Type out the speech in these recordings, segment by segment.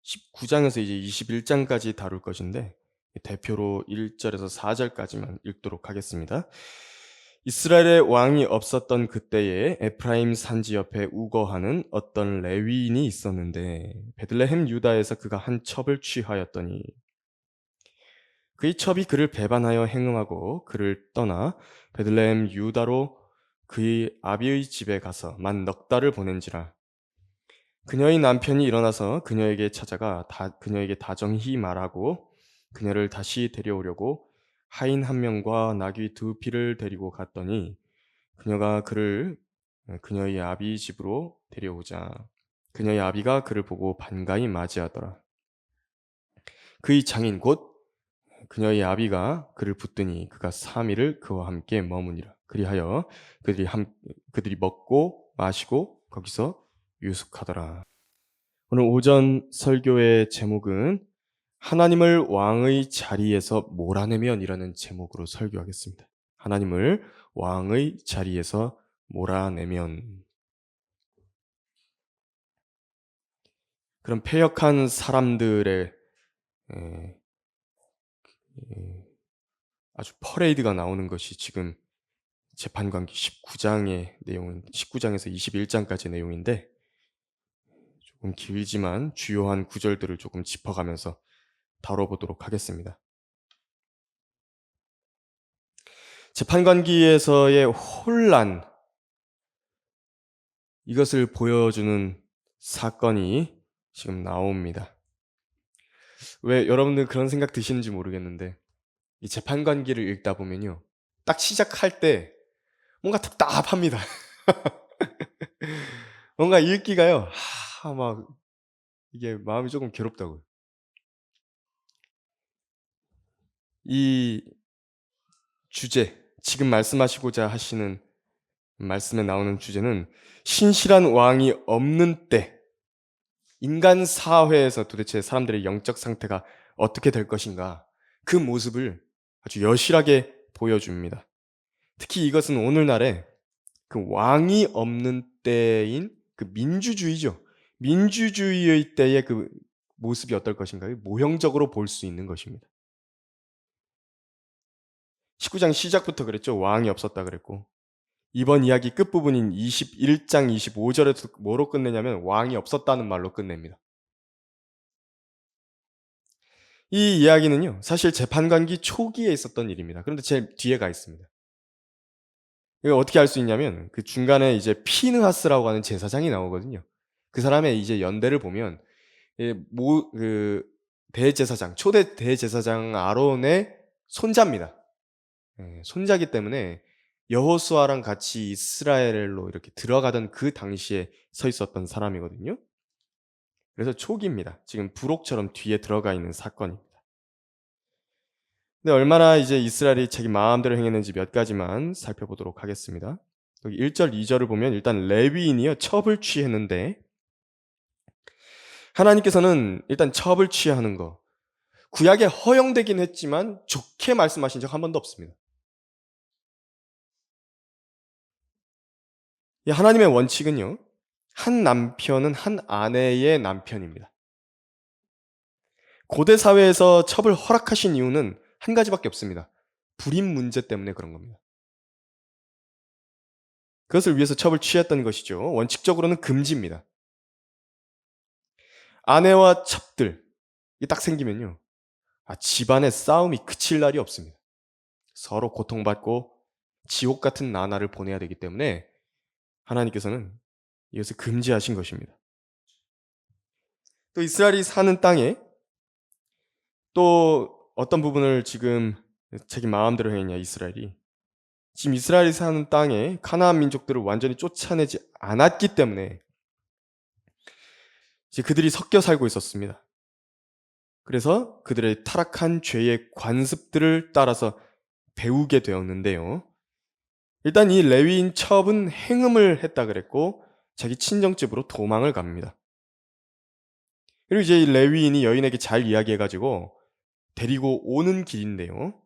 19장에서 이제 21장까지 다룰 것인데 대표로 1절에서 4절까지만 읽도록 하겠습니다. 이스라엘의 왕이 없었던 그때에 에프라임 산지 옆에 우거하는 어떤 레위인이 있었는데 베들레헴 유다에서 그가 한 첩을 취하였더니 그의 첩이 그를 배반하여 행음하고 그를 떠나 베들레헴 유다로 그의 아비의 집에 가서 만 넉 달을 보낸지라. 그녀의 남편이 일어나서 그녀에게 찾아가 그녀에게 다정히 말하고 그녀를 다시 데려오려고 하인 한 명과 나귀 두 피를 데리고 갔더니 그녀가 그를 그녀의 아비 집으로 데려오자 그녀의 아비가 그를 보고 반가이 맞이하더라. 그의 장인 곧 그녀의 아비가 그를 붙드니 그가 3일을 그와 함께 머무니라. 그리하여 그들이 먹고 마시고 거기서 유숙하더라. 오늘 오전 설교의 제목은 하나님을 왕의 자리에서 몰아내면이라는 제목으로 설교하겠습니다. 하나님을 왕의 자리에서 몰아내면. 그런 패역한 사람들의 에, 아주 퍼레이드가 나오는 것이 지금 재판관기 19장의 내용은 19장에서 21장까지 내용인데 조금 길지만 주요한 구절들을 조금 짚어가면서 다뤄보도록 하겠습니다. 재판관기에서의 혼란, 이것을 보여주는 사건이 지금 나옵니다. 왜 여러분들 그런 생각 드시는지 모르겠는데 이 재판관기를 읽다 보면요, 딱 시작할 때 뭔가 답답합니다. 뭔가 읽기가요, 막 이게 마음이 조금 괴롭다고요. 이 주제, 지금 말씀하시고자 하시는 말씀에 나오는 주제는 신실한 왕이 없는 때 인간 사회에서 도대체 사람들의 영적 상태가 어떻게 될 것인가, 그 모습을 아주 여실하게 보여줍니다. 특히 이것은 오늘날에 그 왕이 없는 때인 그 민주주의죠. 민주주의의 때의 그 모습이 어떨 것인가를 모형적으로 볼 수 있는 것입니다. 19장 시작부터 그랬죠. 왕이 없었다 그랬고, 이번 이야기 끝부분인 21장 25절에서 뭐로 끝내냐면 왕이 없었다는 말로 끝냅니다. 이 이야기는요, 사실 재판관기 초기에 있었던 일입니다. 그런데 제 뒤에 가 있습니다. 이거 어떻게 알 수 있냐면 그 중간에 이제 피느하스라고 하는 제사장이 나오거든요. 그 사람의 이제 연대를 보면 그 대제사장, 초대 대제사장 아론의 손자입니다. 손자기 때문에 여호수아랑 같이 이스라엘로 이렇게 들어가던 그 당시에 서 있었던 사람이거든요. 그래서 초기입니다. 지금 부록처럼 뒤에 들어가 있는 사건입니다. 근데 얼마나 이제 이스라엘이 자기 마음대로 행했는지 몇 가지만 살펴보도록 하겠습니다. 여기 1절, 2절을 보면 일단 레위인이요, 첩을 취했는데 하나님께서는 일단 첩을 취하는 거, 구약에 허용되긴 했지만 좋게 말씀하신 적 한 번도 없습니다. 이 하나님의 원칙은요, 한 남편은 한 아내의 남편입니다. 고대 사회에서 첩을 허락하신 이유는 한 가지밖에 없습니다. 불임 문제 때문에 그런 겁니다. 그것을 위해서 첩을 취했던 것이죠. 원칙적으로는 금지입니다. 아내와 첩들, 이게 딱 생기면요, 집안의 싸움이 그칠 날이 없습니다. 서로 고통받고 지옥 같은 나날을 보내야 되기 때문에 하나님께서는 이것을 금지하신 것입니다. 또 이스라엘이 사는 땅에 또 어떤 부분을 지금 자기 마음대로 했냐, 이스라엘이. 지금 이스라엘이 사는 땅에 가나안 민족들을 완전히 쫓아내지 않았기 때문에 이제 그들이 섞여 살고 있었습니다. 그래서 그들의 타락한 죄의 관습들을 따라서 배우게 되었는데요. 일단 이 레위인 첩은 행음을 했다 그랬고 자기 친정집으로 도망을 갑니다. 그리고 이제 이 레위인이 여인에게 잘 이야기해가지고 데리고 오는 길인데요.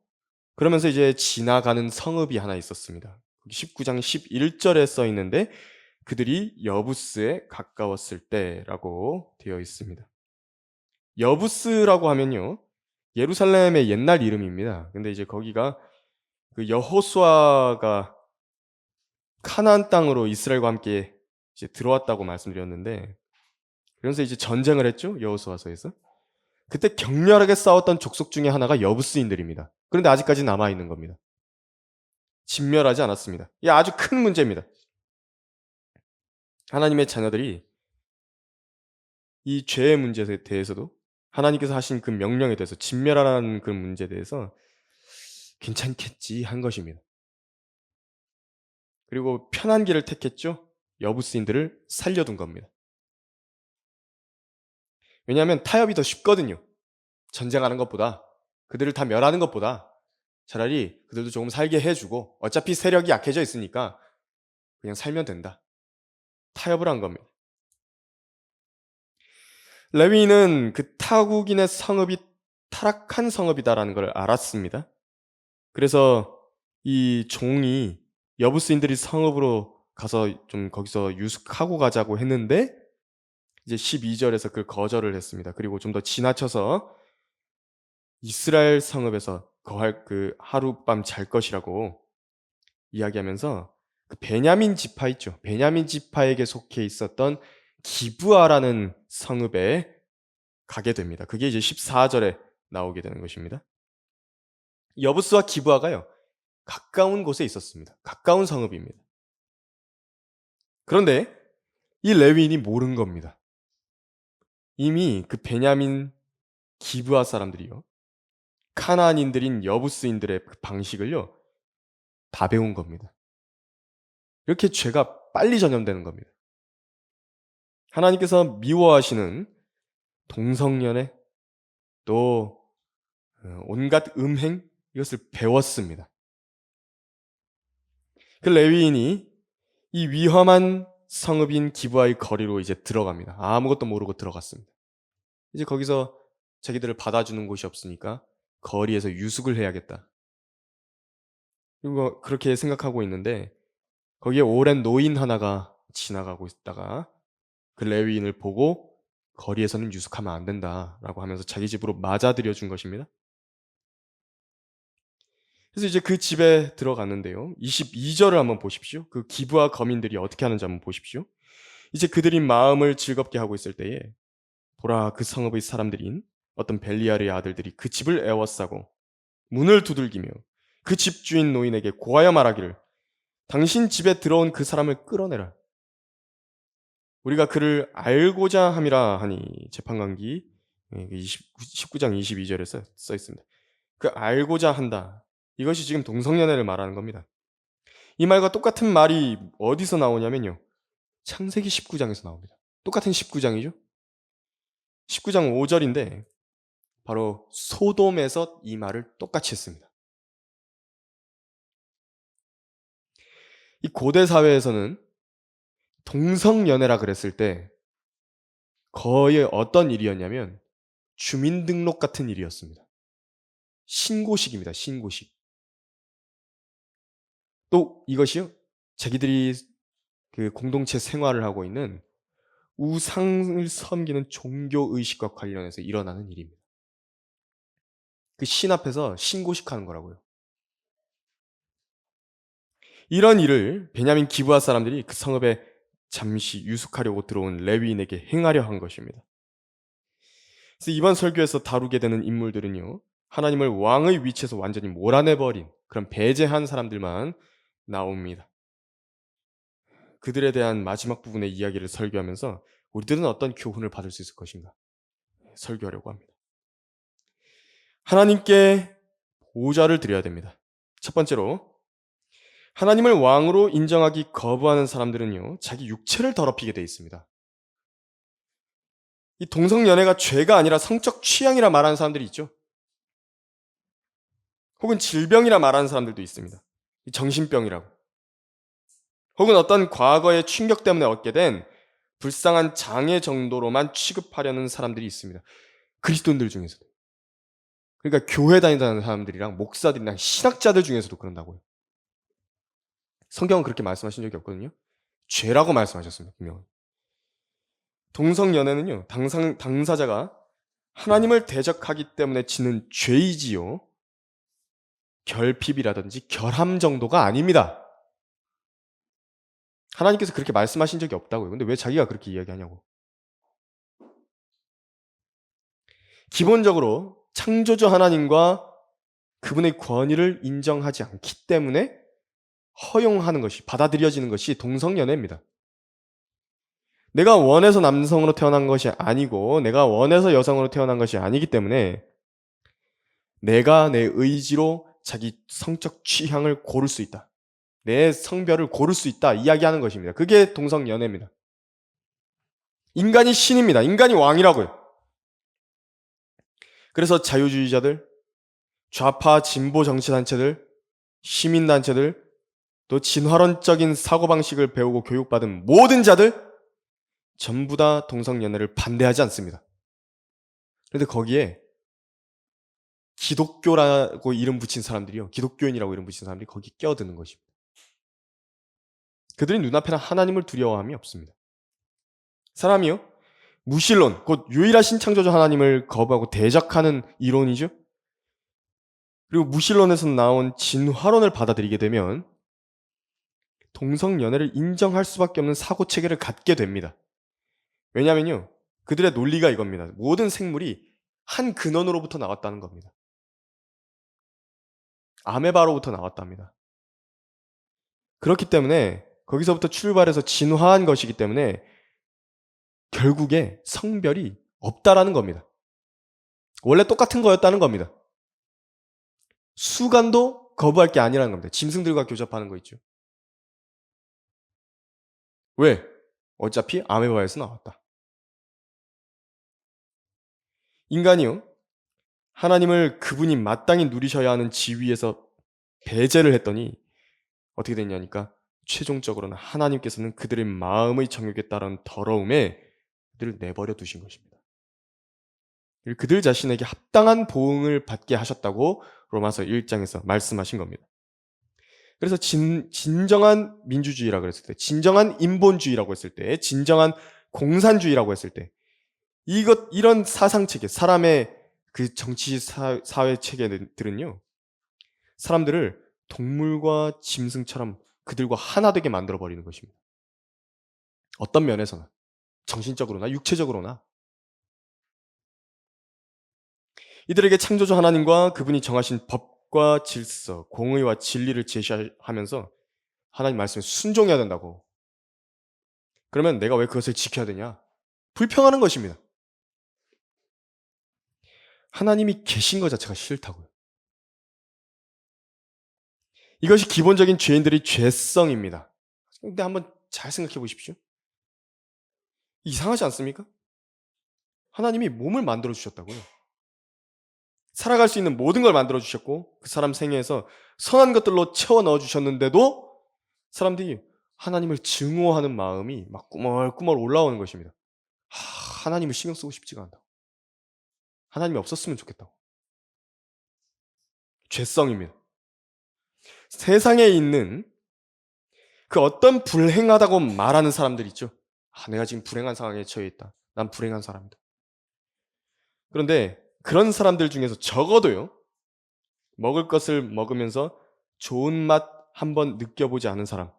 그러면서 이제 지나가는 성읍이 하나 있었습니다. 19장 11절에 써 있는데 그들이 여부스에 가까웠을 때라고 되어 있습니다. 여부스라고 하면요, 예루살렘의 옛날 이름입니다. 근데 이제 거기가 그 여호수아가 카나안 땅으로 이스라엘과 함께 이제 들어왔다고 말씀드렸는데, 그러면서 이제 전쟁을 했죠, 여호수아서에서. 그때 격렬하게 싸웠던 족속 중에 하나가 여부스인들입니다. 그런데 아직까지 남아 있는 겁니다. 진멸하지 않았습니다. 이게 아주 큰 문제입니다. 하나님의 자녀들이 이 죄의 문제에 대해서도, 하나님께서 하신 그 명령에 대해서, 진멸하라는 그 문제에 대해서 괜찮겠지 한 것입니다. 그리고 편한 길을 택했죠. 여부스인들을 살려둔 겁니다. 왜냐하면 타협이 더 쉽거든요. 전쟁하는 것보다, 그들을 다 멸하는 것보다 차라리 그들도 조금 살게 해주고, 어차피 세력이 약해져 있으니까 그냥 살면 된다. 타협을 한 겁니다. 레위인은 그 타국인의 성읍이 타락한 성읍이다라는 걸 알았습니다. 그래서 이 종이 여부스인들이 성읍으로 가서 좀 거기서 유숙하고 가자고 했는데, 이제 12절에서 그 거절을 했습니다. 그리고 좀 더 지나쳐서 이스라엘 성읍에서 거할 그 하룻밤 잘 것이라고 이야기하면서, 그 베냐민 지파 있죠. 베냐민 지파에게 속해 있었던 기브아라는 성읍에 가게 됩니다. 그게 이제 14절에 나오게 되는 것입니다. 여부스와 기브아가요, 가까운 곳에 있었습니다. 가까운 성읍입니다. 그런데 이 레위인이 모른 겁니다. 이미 그 베냐민 기브아 사람들이요, 카나안인들인 여부스인들의 그 방식을요 다 배운 겁니다. 이렇게 죄가 빨리 전염되는 겁니다. 하나님께서 미워하시는 동성연애, 또 온갖 음행, 이것을 배웠습니다. 그 레위인이 이 위험한 성읍인 기브아의 거리로 이제 들어갑니다. 아무것도 모르고 들어갔습니다. 이제 거기서 자기들을 받아주는 곳이 없으니까 거리에서 유숙을 해야겠다. 그리고 그렇게 생각하고 있는데, 거기에 오랜 노인 하나가 지나가고 있다가 그 레위인을 보고 거리에서는 유숙하면 안 된다라고 하면서 자기 집으로 맞아들여 준 것입니다. 그래서 이제 그 집에 들어갔는데요, 22절을 한번 보십시오. 그 기브아 거민들이 어떻게 하는지 한번 보십시오. 이제 그들이 마음을 즐겁게 하고 있을 때에, 보라, 그 성읍의 사람들인 어떤 벨리알의 아들들이 그 집을 에워싸고 문을 두들기며 그 집주인 노인에게 고하여 말하기를, 당신 집에 들어온 그 사람을 끌어내라. 우리가 그를 알고자 함이라 하니. 재판관기 19장 22절에 써 있습니다. 그 알고자 한다, 이것이 지금 동성연애를 말하는 겁니다. 이 말과 똑같은 말이 어디서 나오냐면요, 창세기 19장에서 나옵니다. 똑같은 19장이죠. 19장 5절인데 바로 소돔에서 이 말을 똑같이 했습니다. 이 고대 사회에서는 동성연애라 그랬을 때 거의 어떤 일이었냐면 주민등록 같은 일이었습니다. 신고식입니다. 신고식. 또 이것이요, 자기들이 그 공동체 생활을 하고 있는 우상을 섬기는 종교 의식과 관련해서 일어나는 일입니다. 그 신 앞에서 신고식하는 거라고요. 이런 일을 베냐민 기브아 사람들이 그 성읍에 잠시 유숙하려고 들어온 레위인에게 행하려 한 것입니다. 그래서 이번 설교에서 다루게 되는 인물들은요, 하나님을 왕의 위치에서 완전히 몰아내버린 그런 배제한 사람들만 나옵니다. 그들에 대한 마지막 부분의 이야기를 설교하면서 우리들은 어떤 교훈을 받을 수 있을 것인가 설교하려고 합니다. 하나님께 보좌를 드려야 됩니다. 첫 번째로, 하나님을 왕으로 인정하기 거부하는 사람들은요, 자기 육체를 더럽히게 되어 있습니다. 이 동성연애가 죄가 아니라 성적 취향이라 말하는 사람들이 있죠. 혹은 질병이라 말하는 사람들도 있습니다. 정신병이라고. 혹은 어떤 과거의 충격 때문에 얻게 된 불쌍한 장애 정도로만 취급하려는 사람들이 있습니다. 그리스도인들 중에서도. 그러니까 교회 다니는 사람들이랑 목사들이랑 신학자들 중에서도 그런다고요. 성경은 그렇게 말씀하신 적이 없거든요. 죄라고 말씀하셨습니다. 분명히. 동성연애는요, 당사자가 하나님을 대적하기 때문에 지는 죄이지요. 결핍이라든지 결함 정도가 아닙니다. 하나님께서 그렇게 말씀하신 적이 없다고요. 근데 왜 자기가 그렇게 이야기하냐고. 기본적으로 창조주 하나님과 그분의 권위를 인정하지 않기 때문에 허용하는 것이, 받아들여지는 것이 동성연애입니다. 내가 원해서 남성으로 태어난 것이 아니고 내가 원해서 여성으로 태어난 것이 아니기 때문에 내가 내 의지로 자기 성적 취향을 고를 수 있다. 내 성별을 고를 수 있다. 이야기하는 것입니다. 그게 동성연애입니다. 인간이 신입니다. 인간이 왕이라고요. 그래서 자유주의자들, 좌파 진보 정치단체들, 시민단체들, 또 진화론적인 사고방식을 배우고 교육받은 모든 자들 전부 다 동성연애를 반대하지 않습니다. 그런데 거기에 기독교라고 이름 붙인 사람들이요. 기독교인이라고 이름 붙인 사람들이 거기 껴드는 것입니다. 그들이 눈앞에는 하나님을 두려워함이 없습니다. 사람이요. 무신론, 곧 유일하신 창조주 하나님을 거부하고 대적하는 이론이죠. 그리고 무신론에서 나온 진화론을 받아들이게 되면 동성연애를 인정할 수밖에 없는 사고체계를 갖게 됩니다. 왜냐하면요. 그들의 논리가 이겁니다. 모든 생물이 한 근원으로부터 나왔다는 겁니다. 아메바로부터 나왔답니다. 그렇기 때문에 거기서부터 출발해서 진화한 것이기 때문에 결국에 성별이 없다라는 겁니다. 원래 똑같은 거였다는 겁니다. 수간도 거부할 게 아니라는 겁니다. 짐승들과 교접하는 거 있죠. 왜? 어차피 아메바에서 나왔다. 인간이요. 하나님을 그분이 마땅히 누리셔야 하는 지위에서 배제를 했더니 어떻게 됐냐니까 최종적으로는 하나님께서는 그들의 마음의 정욕에 따른 더러움에 그들을 내버려 두신 것입니다. 그들 자신에게 합당한 보응을 받게 하셨다고 로마서 1장에서 말씀하신 겁니다. 그래서 진정한 민주주의라고 했을 때, 진정한 인본주의라고 했을 때, 진정한 공산주의라고 했을 때, 이런 사상체계, 사람의 그 정치 사회 체계들은요, 사람들을 동물과 짐승처럼 그들과 하나 되게 만들어 버리는 것입니다. 어떤 면에서나, 정신적으로나 육체적으로나. 이들에게 창조주 하나님과 그분이 정하신 법과 질서, 공의와 진리를 제시하면서 하나님 말씀에 순종해야 된다고. 그러면 내가 왜 그것을 지켜야 되냐? 불평하는 것입니다. 하나님이 계신 것 자체가 싫다고요. 이것이 기본적인 죄인들의 죄성입니다. 근데 한번 잘 생각해 보십시오. 이상하지 않습니까? 하나님이 몸을 만들어 주셨다고요. 살아갈 수 있는 모든 걸 만들어 주셨고 그 사람 생애에서 선한 것들로 채워 넣어 주셨는데도 사람들이 하나님을 증오하는 마음이 막 꾸멀꾸멀 올라오는 것입니다. 하나님을 신경 쓰고 싶지가 않다고. 하나님이 없었으면 좋겠다고. 죄성입니다. 세상에 있는 그 어떤 불행하다고 말하는 사람들 있죠. 내가 지금 불행한 상황에 처해 있다. 난 불행한 사람이다. 그런데 그런 사람들 중에서 적어도요. 먹을 것을 먹으면서 좋은 맛 한번 느껴보지 않은 사람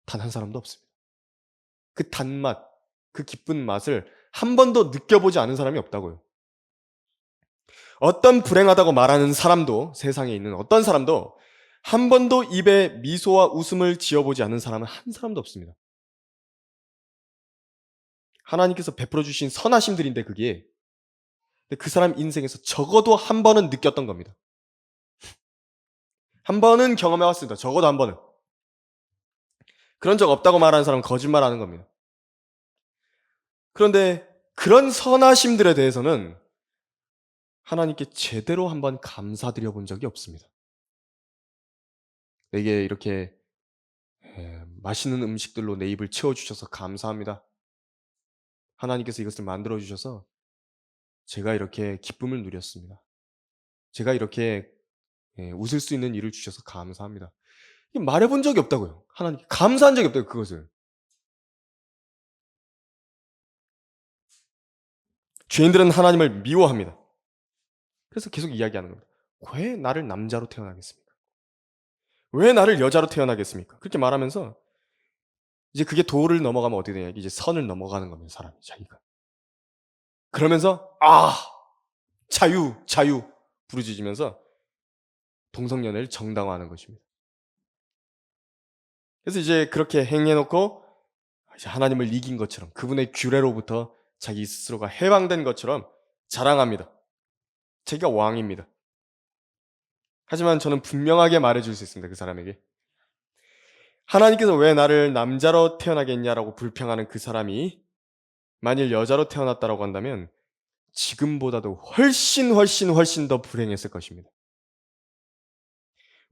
단 한 사람도 없습니다. 그 단맛, 그 기쁜 맛을 한 번도 느껴보지 않은 사람이 없다고요. 어떤 불행하다고 말하는 사람도, 세상에 있는 어떤 사람도 한 번도 입에 미소와 웃음을 지어보지 않은 사람은 한 사람도 없습니다. 하나님께서 베풀어 주신 선하심들인데 그게 그 사람 인생에서 적어도 한 번은 느꼈던 겁니다. 한 번은 경험해 왔습니다. 적어도 한 번은. 그런 적 없다고 말하는 사람은 거짓말하는 겁니다. 그런데 그런 선하심들에 대해서는 하나님께 제대로 한번 감사드려 본 적이 없습니다. 내게 이렇게 맛있는 음식들로 내 입을 채워주셔서 감사합니다. 하나님께서 이것을 만들어 주셔서 제가 이렇게 기쁨을 누렸습니다. 제가 이렇게 웃을 수 있는 일을 주셔서 감사합니다. 말해본 적이 없다고요. 하나님께 감사한 적이 없다고요. 그것을. 죄인들은 하나님을 미워합니다. 그래서 계속 이야기하는 겁니다. 왜 나를 남자로 태어나겠습니까? 왜 나를 여자로 태어나겠습니까? 그렇게 말하면서 이제 그게 도를 넘어가면 어떻게 되냐? 이제 선을 넘어가는 겁니다. 사람이 자기가. 그러면서 자유, 자유 부르짖으면서 동성연애를 정당화하는 것입니다. 그래서 이제 그렇게 행해놓고 이제 하나님을 이긴 것처럼 그분의 규례로부터 자기 스스로가 해방된 것처럼 자랑합니다. 자기가 왕입니다. 하지만 저는 분명하게 말해줄 수 있습니다. 그 사람에게. 하나님께서 왜 나를 남자로 태어나겠냐라고 불평하는 그 사람이 만일 여자로 태어났다라고 한다면 지금보다도 훨씬 더 불행했을 것입니다.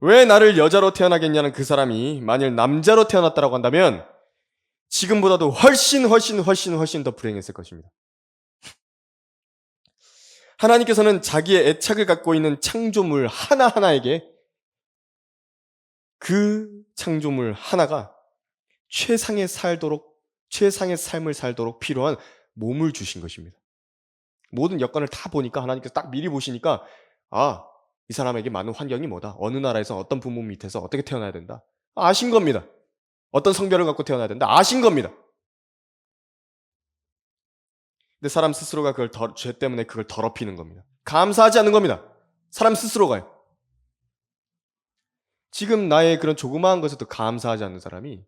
왜 나를 여자로 태어나겠냐는 그 사람이 만일 남자로 태어났다라고 한다면 지금보다도 훨씬 더 불행했을 것입니다. 하나님께서는 자기의 애착을 갖고 있는 창조물 하나하나에게 그 창조물 하나가 최상의 삶을 살도록 필요한 몸을 주신 것입니다. 모든 여건을 다 보니까 하나님께서 딱 미리 보시니까 이 사람에게 맞는 환경이 뭐다. 어느 나라에서 어떤 부모 밑에서 어떻게 태어나야 된다. 아신 겁니다. 어떤 성별을 갖고 태어나야 된다. 아신 겁니다. 근데 사람 스스로가 죄 때문에 그걸 더럽히는 겁니다. 감사하지 않는 겁니다. 사람 스스로가요. 지금 나의 그런 조그마한 것에도 감사하지 않는 사람이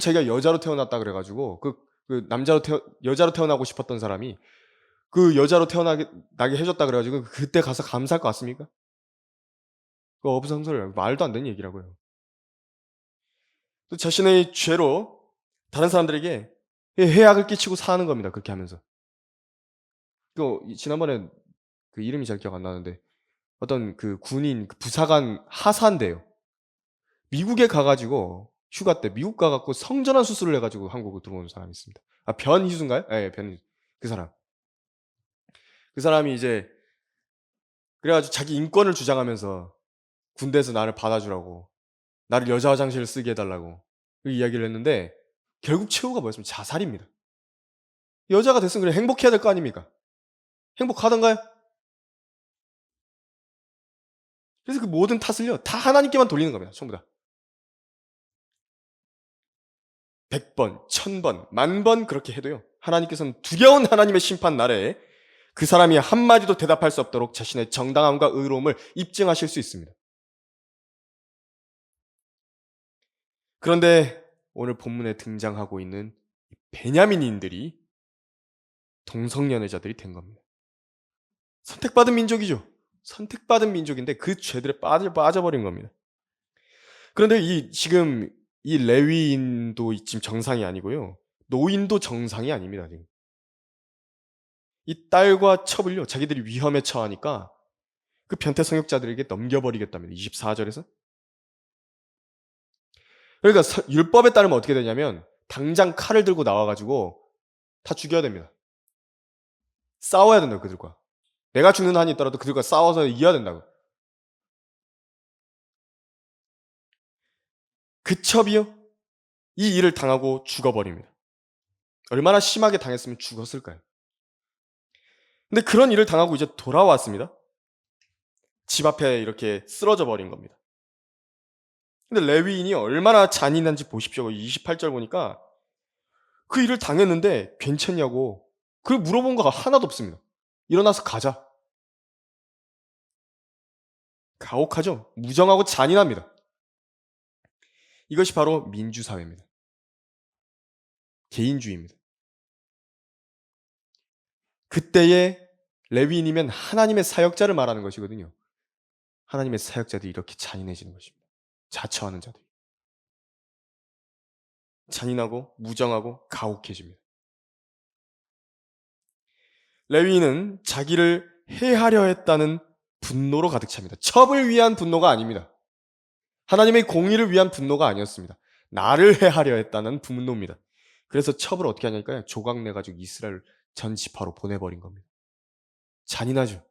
자기가 여자로 태어났다 그래가지고 여자로 태어나고 싶었던 사람이 여자로 나게 해줬다 그래가지고 그때 가서 감사할 것 같습니까? 그거 어부성설 말도 안 되는 얘기라고요. 또 자신의 죄로 다른 사람들에게 해악을 끼치고 사는 겁니다. 그렇게 하면서. 지난번에 이름이 잘 기억 안 나는데 어떤 군인 부사관 하사인데요. 미국에 가가지고 휴가 때 미국 가갖고 성전환 수술을 해가지고 한국으로 들어오는 사람이 있습니다. 변희수인가요? 네, 변희수. 그 사람. 그 사람이 이제 그래가지고 자기 인권을 주장하면서 군대에서 나를 받아주라고 나를 여자 화장실을 쓰게 해달라고 그 이야기를 했는데 결국 최후가 뭐였습니까? 자살입니다. 여자가 됐으면 그래 행복해야 될 거 아닙니까? 행복하던가요? 그래서 그 모든 탓을요 다 하나님께만 돌리는 겁니다. 전부 다. 100번, 1000번, 10,000번 그렇게 해도요 하나님께서는 두려운 하나님의 심판 날에 그 사람이 한마디도 대답할 수 없도록 자신의 정당함과 의로움을 입증하실 수 있습니다. 그런데 오늘 본문에 등장하고 있는 베냐민인들이 동성연애자들이 된 겁니다. 선택받은 민족이죠. 선택받은 민족인데 그 죄들에 빠져버린 겁니다. 그런데 지금 이 레위인도 지금 정상이 아니고요. 노인도 정상이 아닙니다. 지금. 이 딸과 첩을요. 자기들이 위험에 처하니까 그 변태 성욕자들에게 넘겨버리겠답니다. 24절에서. 그러니까 율법에 따르면 어떻게 되냐면 당장 칼을 들고 나와가지고 다 죽여야 됩니다. 싸워야 된다고 그들과. 내가 죽는 한이 있더라도 그들과 싸워서 이겨야 된다고. 그 첩이요. 이 일을 당하고 죽어버립니다. 얼마나 심하게 당했으면 죽었을까요? 근데 그런 일을 당하고 이제 돌아왔습니다. 집 앞에 이렇게 쓰러져 버린 겁니다. 근데 레위인이 얼마나 잔인한지 보십시오. 28절 보니까 그 일을 당했는데 괜찮냐고 그걸 물어본 거가 하나도 없습니다. 일어나서 가자. 가혹하죠? 무정하고 잔인합니다. 이것이 바로 민주사회입니다. 개인주의입니다. 그때의 레위인이면 하나님의 사역자를 말하는 것이거든요. 하나님의 사역자들이 이렇게 잔인해지는 것입니다. 자처하는 자들이. 잔인하고 무정하고 가혹해집니다. 레위인은 자기를 해하려 했다는 분노로 가득 찹니다. 첩을 위한 분노가 아닙니다. 하나님의 공의를 위한 분노가 아니었습니다. 나를 해하려 했다는 분노입니다. 그래서 첩을 어떻게 하냐니까요. 조각내가지고 이스라엘 전 지파로 보내버린 겁니다. 잔인하죠.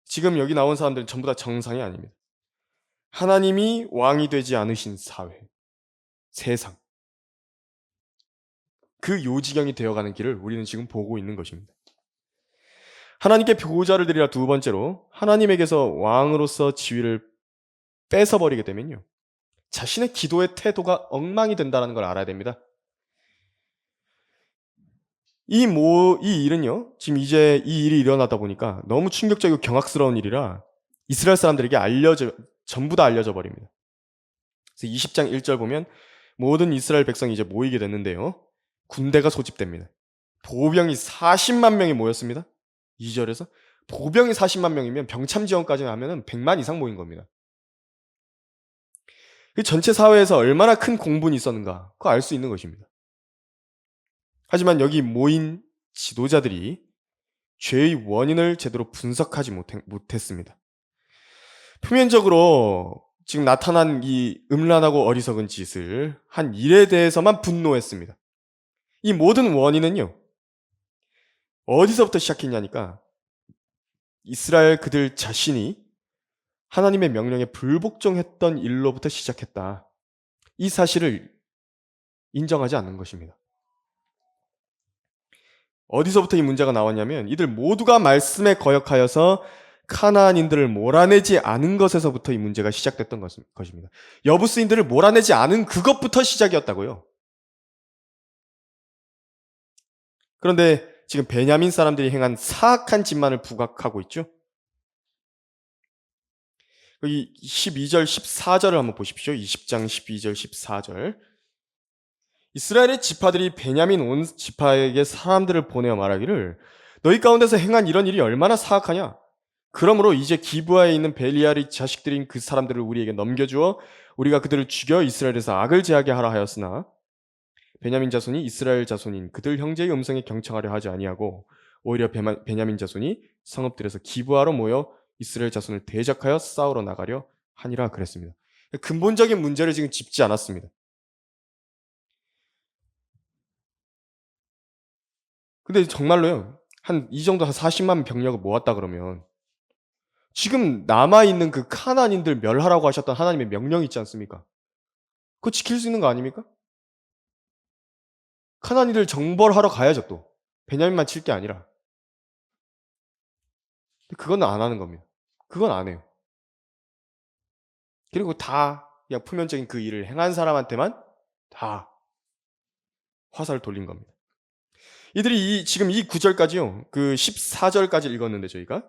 지금 여기 나온 사람들은 전부 다 정상이 아닙니다. 하나님이 왕이 되지 않으신 사회, 세상. 그 요지경이 되어가는 길을 우리는 지금 보고 있는 것입니다. 하나님께 보호자를 드리라 두 번째로 하나님에게서 왕으로서 지위를 뺏어버리게 되면요. 자신의 기도의 태도가 엉망이 된다는 걸 알아야 됩니다. 이 일은요, 지금 이제 이 일이 일어나다 보니까 너무 충격적이고 경악스러운 일이라 이스라엘 사람들에게 전부 다 알려져 버립니다. 그래서 20장 1절 보면 모든 이스라엘 백성이 이제 모이게 됐는데요. 군대가 소집됩니다. 보병이 40만 명이 모였습니다. 2절에서 보병이 40만 명이면 병참 지원까지 하면은 100만 이상 모인 겁니다. 그 전체 사회에서 얼마나 큰 공분이 있었는가, 그거 알 수 있는 것입니다. 하지만 여기 모인 지도자들이 죄의 원인을 제대로 분석하지 못했습니다. 표면적으로 지금 나타난 이 음란하고 어리석은 짓을 한 일에 대해서만 분노했습니다. 이 모든 원인은요, 어디서부터 시작했냐니까 이스라엘 그들 자신이 하나님의 명령에 불복종했던 일로부터 시작했다. 이 사실을 인정하지 않는 것입니다. 어디서부터 이 문제가 나왔냐면 이들 모두가 말씀에 거역하여서 카나안인들을 몰아내지 않은 것에서부터 이 문제가 시작됐던 것입니다. 여부스인들을 몰아내지 않은 그것부터 시작이었다고요. 그런데 지금 베냐민 사람들이 행한 사악한 짓만을 부각하고 있죠. 여기 12절, 14절을 한번 보십시오. 20장 12절, 14절. 이스라엘의 지파들이 베냐민 온 지파에게 사람들을 보내어 말하기를 너희 가운데서 행한 이런 일이 얼마나 사악하냐? 그러므로 이제 기브아에 있는 벨리알의 자식들인 그 사람들을 우리에게 넘겨주어 우리가 그들을 죽여 이스라엘에서 악을 제하게 하라 하였으나 베냐민 자손이 이스라엘 자손인 그들 형제의 음성에 경청하려 하지 아니하고 오히려 베냐민 자손이 성읍들에서 기브아로 모여 이스라엘 자손을 대적하여 싸우러 나가려 하니라 그랬습니다. 근본적인 문제를 지금 짚지 않았습니다. 근데 정말로요, 이 정도 한 40만 병력을 모았다 그러면 지금 남아있는 그 카나안인들 멸하라고 하셨던 하나님의 명령이 있지 않습니까? 그거 지킬 수 있는 거 아닙니까? 카나안인들 정벌하러 가야죠 또. 베냐민만 칠 게 아니라. 그건 안 하는 겁니다. 그건 안 해요. 그리고 다 그냥 표면적인 그 일을 행한 사람한테만 다 화살을 돌린 겁니다. 이들이 지금 이 9절까지요. 그 14절까지 읽었는데 저희가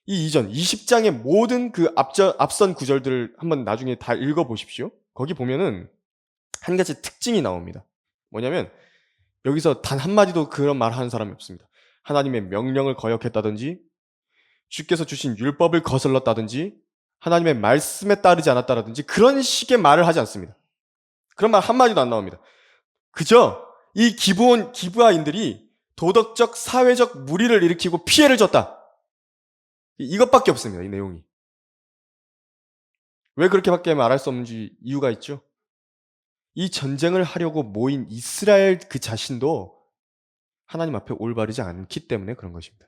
이 이전 20장의 모든 그 앞선 구절들을 한번 나중에 다 읽어 보십시오. 거기 보면은 한 가지 특징이 나옵니다. 뭐냐면 여기서 단 한마디도 그런 말 하는 사람이 없습니다. 하나님의 명령을 거역했다든지 주께서 주신 율법을 거슬렀다든지 하나님의 말씀에 따르지 않았다든지 그런 식의 말을 하지 않습니다. 그런 말 한마디도 안 나옵니다. 그저 이 기브아인들이 도덕적, 사회적 무리를 일으키고 피해를 줬다. 이것밖에 없습니다. 이 내용이. 왜 그렇게밖에 말할 수 없는지 이유가 있죠. 이 전쟁을 하려고 모인 이스라엘 그 자신도 하나님 앞에 올바르지 않기 때문에 그런 것입니다.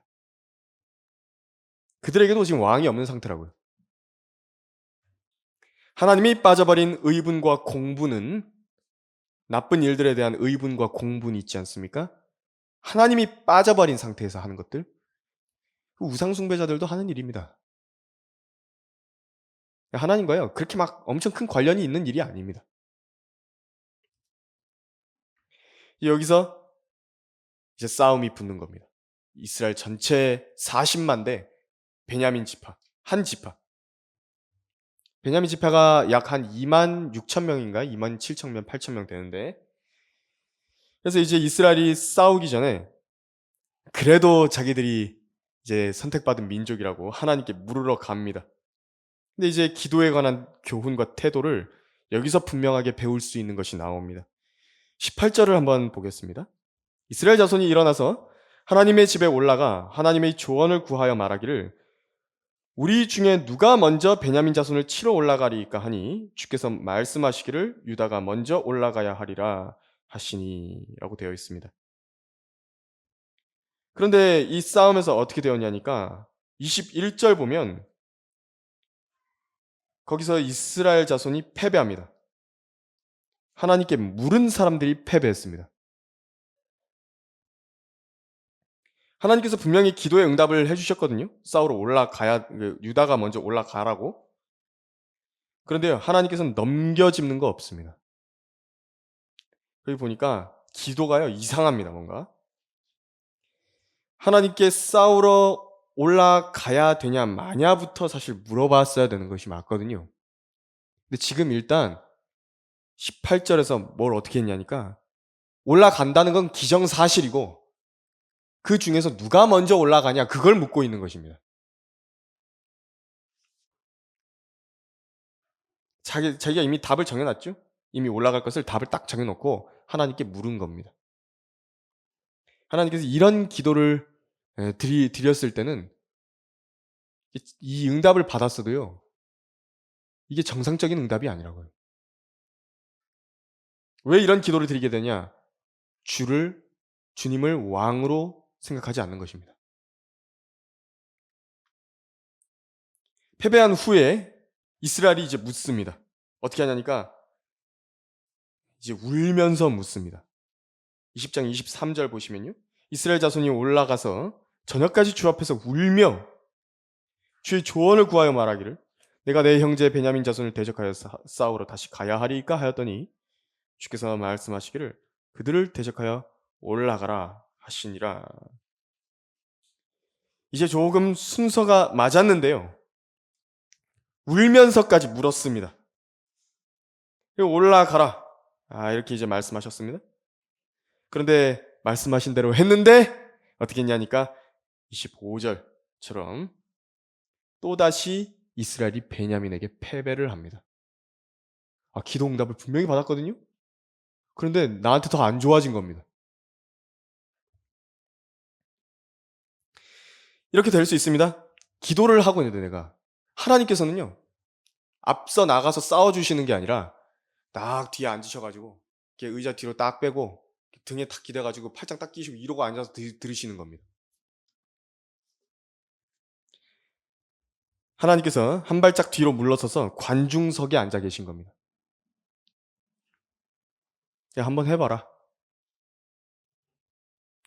그들에게도 지금 왕이 없는 상태라고요. 하나님이 빠져버린 의분과 공분은 나쁜 일들에 대한 의분과 공분이 있지 않습니까? 하나님이 빠져버린 상태에서 하는 것들, 우상숭배자들도 하는 일입니다. 하나님과요, 그렇게 막 엄청 큰 관련이 있는 일이 아닙니다. 여기서 이제 싸움이 붙는 겁니다. 이스라엘 전체 40만 대 베냐민 지파, 한 지파. 베냐민 지파가 약 한 2만 6천 명인가? 2만 7천 명, 8천 명 되는데 그래서 이제 이스라엘이 싸우기 전에 그래도 자기들이 이제 선택받은 민족이라고 하나님께 물으러 갑니다. 근데 이제 기도에 관한 교훈과 태도를 여기서 분명하게 배울 수 있는 것이 나옵니다. 18절을 한번 보겠습니다. 이스라엘 자손이 일어나서 하나님의 집에 올라가 하나님의 조언을 구하여 말하기를 우리 중에 누가 먼저 베냐민 자손을 치러 올라가리까 하니 주께서 말씀하시기를 유다가 먼저 올라가야 하리라 하시니 라고 되어 있습니다. 그런데 이 싸움에서 어떻게 되었냐니까 21절 보면 거기서 이스라엘 자손이 패배합니다. 하나님께 물은 사람들이 패배했습니다. 하나님께서 분명히 기도의 응답을 해주셨거든요. 싸우러 올라가야, 유다가 먼저 올라가라고. 그런데요, 하나님께서는 넘겨짚는 거 없습니다. 여기 보니까 기도가요, 이상합니다, 뭔가. 하나님께 싸우러 올라가야 되냐, 마냐부터 사실 물어봤어야 되는 것이 맞거든요. 근데 지금 일단 18절에서 뭘 어떻게 했냐니까, 올라간다는 건 기정사실이고, 그 중에서 누가 먼저 올라가냐, 그걸 묻고 있는 것입니다. 자기가 이미 답을 정해놨죠? 이미 올라갈 것을 답을 딱 정해놓고 하나님께 물은 겁니다. 하나님께서 이런 기도를 드렸을 때는 이 응답을 받았어도요, 이게 정상적인 응답이 아니라고요. 왜 이런 기도를 드리게 되냐? 주님을 왕으로 생각하지 않는 것입니다. 패배한 후에 이스라엘이 이제 묻습니다. 어떻게 하냐니까 이제 울면서 묻습니다. 20장 23절 보시면요. 이스라엘 자손이 올라가서 저녁까지 주 앞에서 울며 주의 조언을 구하여 말하기를 내가 내 형제 베냐민 자손을 대적하여 싸우러 다시 가야 하리까 하였더니 주께서 말씀하시기를 그들을 대적하여 올라가라 하시니라. 이제 조금 순서가 맞았는데요. 울면서까지 물었습니다. 올라가라. 이렇게 이제 말씀하셨습니다. 그런데 말씀하신 대로 했는데 어떻게 했냐니까 25절처럼 또다시 이스라엘이 베냐민에게 패배를 합니다. 기도 응답을 분명히 받았거든요. 그런데 나한테 더 안 좋아진 겁니다. 이렇게 될 수 있습니다. 기도를 하고 있는데 내가 하나님께서는요, 앞서 나가서 싸워주시는 게 아니라 딱 뒤에 앉으셔가지고 이렇게 의자 뒤로 딱 빼고 등에 탁 기대가지고 팔짱 딱 끼시고 이러고 앉아서 들으시는 겁니다. 하나님께서 한 발짝 뒤로 물러서서 관중석에 앉아 계신 겁니다. 야, 한번 해봐라.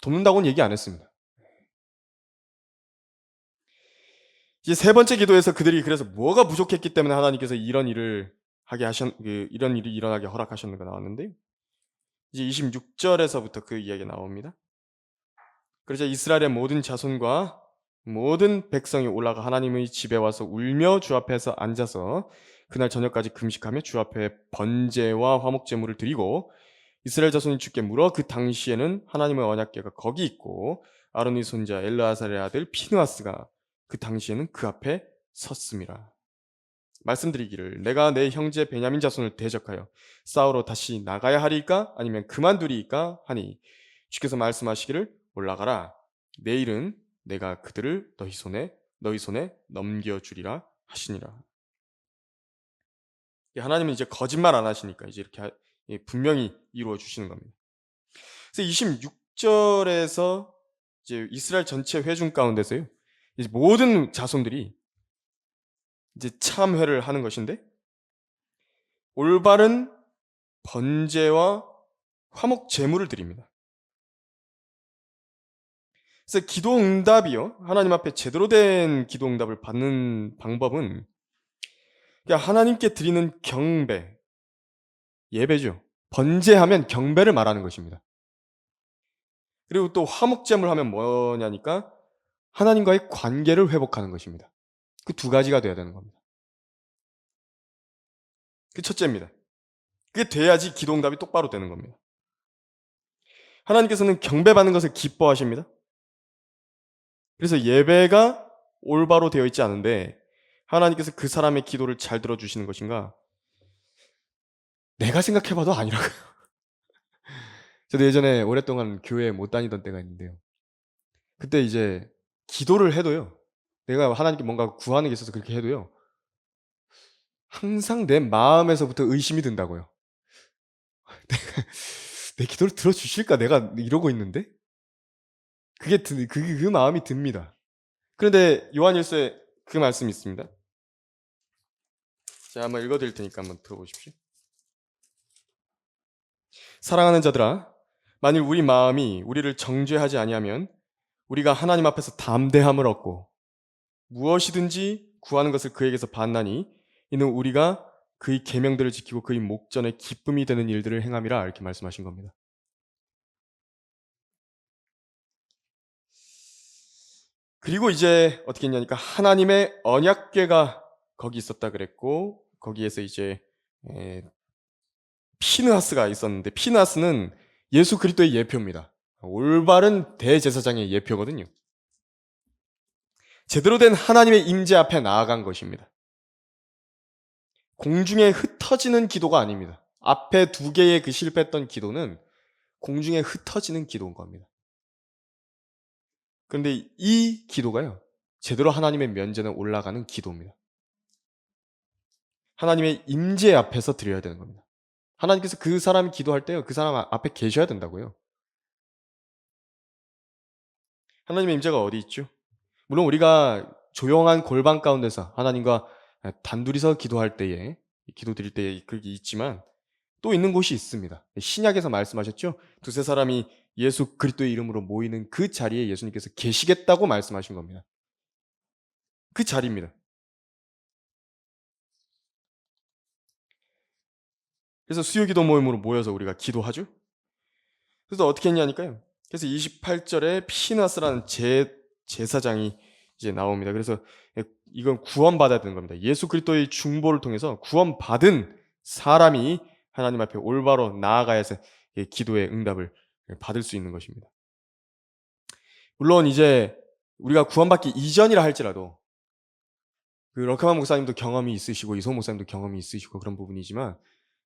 돕는다고는 얘기 안 했습니다. 이제 세 번째 기도에서 그들이 그래서 뭐가 부족했기 때문에 하나님께서 이런 일을 이런 일이 일어나게 허락하셨는가 나왔는데, 이제 26절에서부터 그 이야기가 나옵니다. 그러자 이스라엘의 모든 자손과 모든 백성이 올라가 하나님의 집에 와서 울며 주 앞에서 앉아서 그날 저녁까지 금식하며 주 앞에 번제와 화목제물을 드리고 이스라엘 자손이 주께 물어 그 당시에는 하나님의 언약궤가 거기 있고 아론의 손자 엘르아살의 아들 피느하스가 그 당시에는 그 앞에 섰습니다. 말씀드리기를 내가 내 형제 베냐민 자손을 대적하여 싸우러 다시 나가야 하리까 아니면 그만두리까 하니 주께서 말씀하시기를 올라가라. 내일은 내가 그들을 너희 손에 넘겨주리라 하시니라. 하나님은 이제 거짓말 안 하시니까 이제 이렇게 분명히 이루어 주시는 겁니다. 그래서 26절에서 이제 이스라엘 전체 회중 가운데서요, 이제 모든 자손들이 이제 참회를 하는 것인데 올바른 번제와 화목 제물을 드립니다. 그래서 기도 응답이요, 하나님 앞에 제대로 된 기도 응답을 받는 방법은 하나님께 드리는 경배, 예배죠. 번제하면 경배를 말하는 것입니다. 그리고 또 화목제물 하면 뭐냐니까 하나님과의 관계를 회복하는 것입니다. 그 두 가지가 돼야 되는 겁니다. 그 첫째입니다. 그게 돼야지 기도 응답이 똑바로 되는 겁니다. 하나님께서는 경배받는 것을 기뻐하십니다. 그래서 예배가 올바로 되어 있지 않은데 하나님께서 그 사람의 기도를 잘 들어주시는 것인가? 내가 생각해봐도 아니라고요. 저도 예전에 오랫동안 교회에 못 다니던 때가 있는데요. 그때 이제 기도를 해도요, 내가 하나님께 뭔가 구하는 게 있어서 그렇게 해도요, 항상 내 마음에서부터 의심이 든다고요. 내 기도를 들어주실까? 내가 이러고 있는데? 그 마음이 듭니다. 그런데 요한일서에 그 말씀이 있습니다. 자, 한번 읽어드릴 테니까 한번 들어보십시오. 사랑하는 자들아, 만일 우리 마음이 우리를 정죄하지 아니하면 우리가 하나님 앞에서 담대함을 얻고 무엇이든지 구하는 것을 그에게서 받나니 이는 우리가 그의 계명들을 지키고 그의 목전에 기쁨이 되는 일들을 행함이라 이렇게 말씀하신 겁니다. 그리고 이제 어떻게 했냐니까 하나님의 언약궤가 거기 있었다 그랬고 거기에서 이제 에, 피느하스가 있었는데 피느하스는 예수 그리스도의 예표입니다. 올바른 대제사장의 예표거든요. 제대로 된 하나님의 임재 앞에 나아간 것입니다. 공중에 흩어지는 기도가 아닙니다. 앞에 두 개의 그 실패했던 기도는 공중에 흩어지는 기도인 겁니다. 그런데 이 기도가요, 제대로 하나님의 면전에 올라가는 기도입니다. 하나님의 임재 앞에서 드려야 되는 겁니다. 하나님께서 그 사람이 기도할 때요, 그 사람 앞에 계셔야 된다고요. 하나님의 임재가 어디 있죠? 물론 우리가 조용한 골방 가운데서 하나님과 단둘이서 기도할 때에, 기도 드릴 때에 그게 있지만 또 있는 곳이 있습니다. 신약에서 말씀하셨죠? 두세 사람이 예수 그리스도의 이름으로 모이는 그 자리에 예수님께서 계시겠다고 말씀하신 겁니다. 그 자리입니다. 그래서 수요기도 모임으로 모여서 우리가 기도하죠? 그래서 어떻게 했냐니까요. 그래서 28절에 피나스라는 제사장이 이제 나옵니다. 그래서 이건 구원받아야 되는 겁니다. 예수 그리스도의 중보를 통해서 구원받은 사람이 하나님 앞에 올바로 나아가야 해서 기도의 응답을 받을 수 있는 것입니다. 물론 이제 우리가 구원받기 이전이라 할지라도 그 러카만 목사님도 경험이 있으시고 이소 목사님도 경험이 있으시고 그런 부분이지만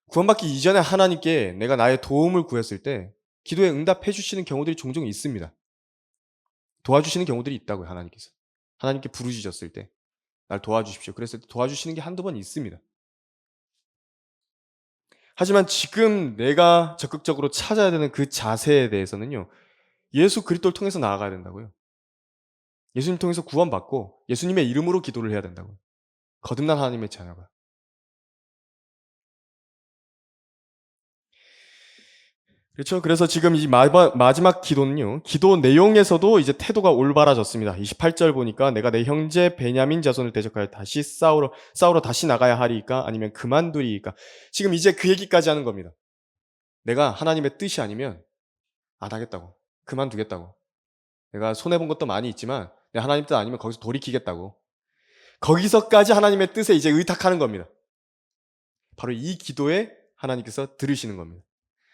구원받기 이전에 하나님께 내가 나의 도움을 구했을 때 기도에 응답해 주시는 경우들이 종종 있습니다. 도와주시는 경우들이 있다고요, 하나님께서. 하나님께 부르짖었을 때 날 도와주십시오. 그랬을 때 도와주시는 게 한두 번 있습니다. 하지만 지금 내가 적극적으로 찾아야 되는 그 자세에 대해서는요. 예수 그리스도를 통해서 나아가야 된다고요. 예수님 통해서 구원받고 예수님의 이름으로 기도를 해야 된다고요. 거듭난 하나님의 자녀가. 그렇죠. 그래서 지금 이 마지막 기도는요. 기도 내용에서도 이제 태도가 올바라졌습니다. 28절 보니까 내가 내 형제 베냐민 자손을 대적하여 다시 싸우러 다시 나가야 하리이까 아니면 그만두리이까. 지금 이제 그 얘기까지 하는 겁니다. 내가 하나님의 뜻이 아니면 안 하겠다고. 그만두겠다고. 내가 손해본 것도 많이 있지만 내 하나님 뜻 아니면 거기서 돌이키겠다고. 거기서까지 하나님의 뜻에 이제 의탁하는 겁니다. 바로 이 기도에 하나님께서 들으시는 겁니다.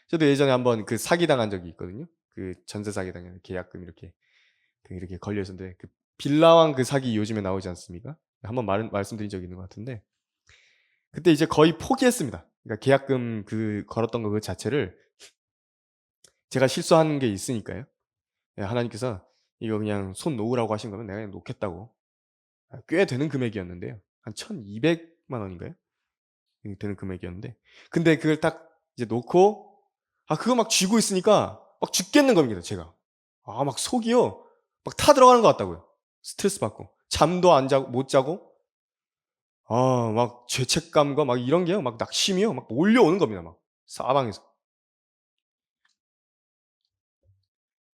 저도 예전에 한번 그 사기당한 적이 있거든요. 그 전세 사기당한 계약금 이렇게 걸려 있었는데 그 빌라왕 그 사기 요즘에 나오지 않습니까? 한번 말씀드린 적이 있는 것 같은데 그때 이제 거의 포기했습니다. 그러니까 계약금 그 걸었던 거 그 자체를 제가 실수한 게 있으니까요. 하나님께서 이거 그냥 손 놓으라고 하신 거면 내가 그냥 놓겠다고. 꽤 되는 금액이었는데요. 한 1,200만 원인가요? 되는 금액이었는데 근데 그걸 딱 이제 놓고 그거 막 쥐고 있으니까 막 죽겠는 겁니다, 제가. 막 속이요. 막 타들어가는 것 같다고요. 스트레스 받고. 잠도 안 자고, 못 자고. 막 죄책감과 막 이런 게요. 막 낙심이요. 막 몰려오는 겁니다, 막. 사방에서.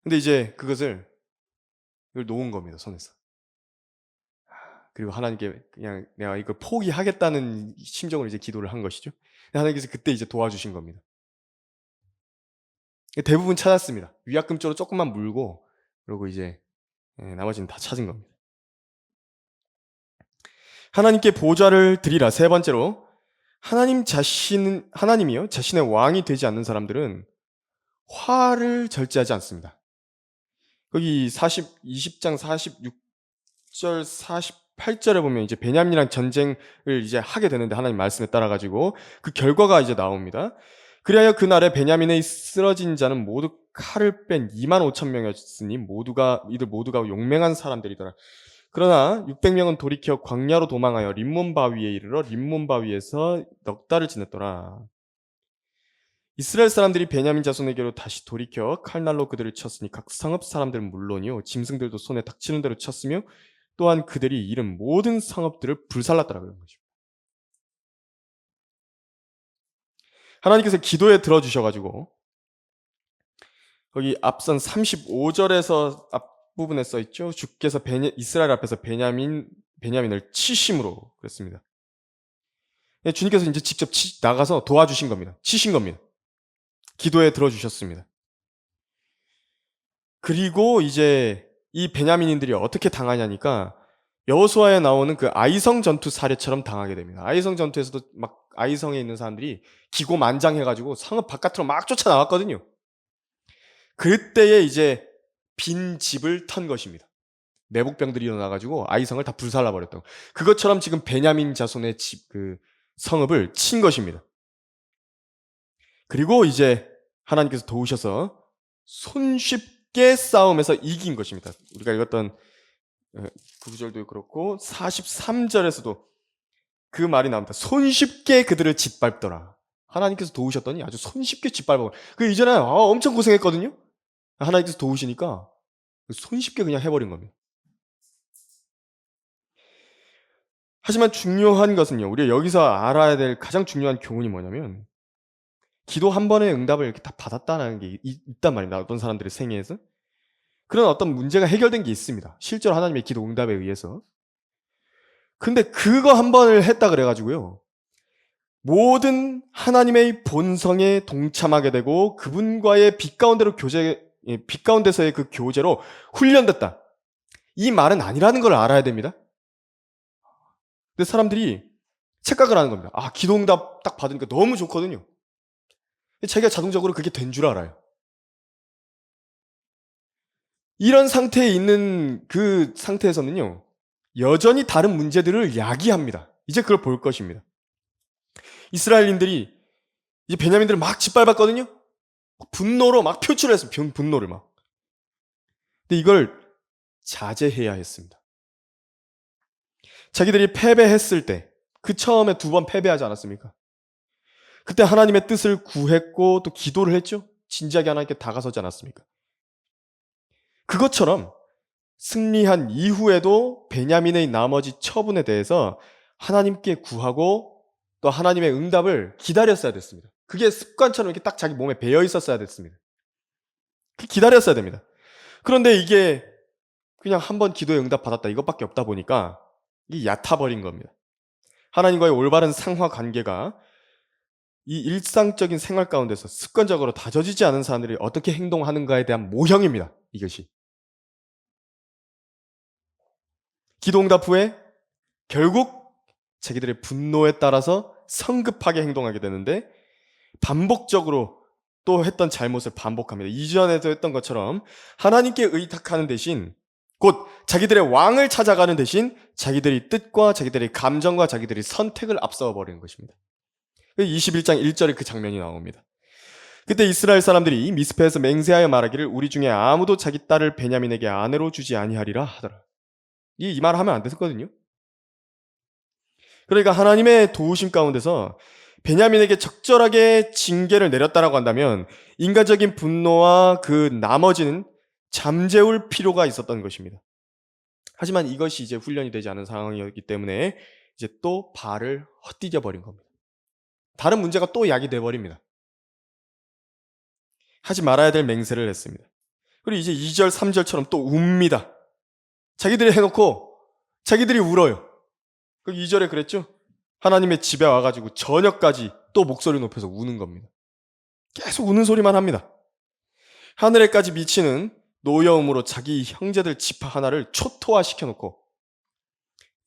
근데 이제 이걸 놓은 겁니다, 손에서. 그리고 하나님께 그냥 내가 이걸 포기하겠다는 심정으로 이제 기도를 한 것이죠. 하나님께서 그때 이제 도와주신 겁니다. 대부분 찾았습니다. 위약금 쪽으로 조금만 물고, 그리고 이제 나머지는 다 찾은 겁니다. 하나님께 보좌를 드리라. 세 번째로 하나님이요 자신의 왕이 되지 않는 사람들은 화를 절제하지 않습니다. 거기 20장 46절 48절에 보면 이제 베냐민이랑 전쟁을 이제 하게 되는데 하나님 말씀에 따라 가지고 그 결과가 이제 나옵니다. 그리하여 그날에 베냐민의 쓰러진 자는 모두 칼을 뺀 2만 5천 명이었으니 이들 모두가 용맹한 사람들이더라. 그러나 600명은 돌이켜 광야로 도망하여 림몬 바위에 이르러 림몬 바위에서 넉 달을 지냈더라. 이스라엘 사람들이 베냐민 자손에게로 다시 돌이켜 칼날로 그들을 쳤으니 각 성읍 사람들은 물론이요 짐승들도 손에 닥치는 대로 쳤으며 또한 그들이 잃은 모든 성읍들을 불살랐더라고요. 하나님께서 기도에 들어주셔가지고 거기 앞선 35절에서 앞부분에 써 있죠. 주께서 이스라엘 앞에서 베냐민을 치심으로 그랬습니다. 예, 주님께서 이제 직접 나가서 도와주신 겁니다. 치신 겁니다. 기도에 들어주셨습니다. 그리고 이제 이 베냐민인들이 어떻게 당하냐니까 여호수아에 나오는 그 아이성 전투 사례처럼 당하게 됩니다. 아이성 전투에서도 막 아이성에 있는 사람들이 기고만장해가지고 성읍 바깥으로 막 쫓아나왔거든요. 그때에 이제 빈 집을 턴 것입니다. 내복병들이 일어나가지고 아이성을 다 불살라버렸다고. 그것처럼 지금 베냐민 자손의 그 성읍을 친 것입니다. 그리고 이제 하나님께서 도우셔서 손쉽게 싸움에서 이긴 것입니다. 우리가 읽었던 그 구절도 그렇고 43절에서도 그 말이 나옵니다. 손쉽게 그들을 짓밟더라. 하나님께서 도우셨더니 아주 손쉽게 짓밟아. 그 이전에 엄청 고생했거든요. 하나님께서 도우시니까 손쉽게 그냥 해버린 겁니다. 하지만 중요한 것은요. 우리가 여기서 알아야 될 가장 중요한 교훈이 뭐냐면 기도 한 번의 응답을 이렇게 다 받았다는 게 있단 말입니다. 어떤 사람들의 생애에서. 그런 어떤 문제가 해결된 게 있습니다. 실제로 하나님의 기도 응답에 의해서. 근데 그거 한 번을 했다 그래가지고요. 모든 하나님의 본성에 동참하게 되고 그분과의 빛 가운데서의 그 교제로 훈련됐다. 이 말은 아니라는 걸 알아야 됩니다. 근데 사람들이 착각을 하는 겁니다. 기도 응답 딱 받으니까 너무 좋거든요. 자기가 자동적으로 그게 된 줄 알아요. 이런 상태에 있는 그 상태에서는요, 여전히 다른 문제들을 야기합니다. 이제 그걸 볼 것입니다. 이스라엘인들이 이제 베냐민들을 막 짓밟았거든요? 분노로 막 표출했어요. 분노를 막. 근데 이걸 자제해야 했습니다. 자기들이 패배했을 때, 그 처음에 2번 패배하지 않았습니까? 그때 하나님의 뜻을 구했고 또 기도를 했죠? 진지하게 하나님께 다가서지 않았습니까? 그것처럼 승리한 이후에도 베냐민의 나머지 처분에 대해서 하나님께 구하고 또 하나님의 응답을 기다렸어야 됐습니다. 그게 습관처럼 이렇게 딱 자기 몸에 배어 있었어야 됐습니다. 기다렸어야 됩니다. 그런데 이게 그냥 한번 기도에 응답 받았다 이것밖에 없다 보니까 이게 얕아버린 겁니다. 하나님과의 올바른 상하 관계가 이 일상적인 생활 가운데서 습관적으로 다져지지 않은 사람들이 어떻게 행동하는가에 대한 모형입니다. 이것이. 기도응답 후에 결국 자기들의 분노에 따라서 성급하게 행동하게 되는데 반복적으로 또 했던 잘못을 반복합니다. 이전에도 했던 것처럼 하나님께 의탁하는 대신 곧 자기들의 왕을 찾아가는 대신 자기들의 뜻과 자기들의 감정과 자기들의 선택을 앞세워 버리는 것입니다. 21장 1절에 그 장면이 나옵니다. 그때 이스라엘 사람들이 미스페에서 맹세하여 말하기를 우리 중에 아무도 자기 딸을 베냐민에게 아내로 주지 아니하리라 하더라. 이 말 하면 안 됐었거든요. 그러니까 하나님의 도우심 가운데서 베냐민에게 적절하게 징계를 내렸다라고 한다면 인간적인 분노와 그 나머지는 잠재울 필요가 있었던 것입니다. 하지만 이것이 이제 훈련이 되지 않은 상황이었기 때문에 이제 또 발을 헛디뎌 버린 겁니다. 다른 문제가 또 야기돼 버립니다. 하지 말아야 될 맹세를 했습니다. 그리고 이제 2절, 3절처럼 또 웁니다. 자기들이 해놓고 자기들이 울어요. 2절에 그랬죠? 하나님의 집에 와가지고 저녁까지 또 목소리 높여서 우는 겁니다. 계속 우는 소리만 합니다. 하늘에까지 미치는 노여움으로 자기 형제들 지파 하나를 초토화시켜놓고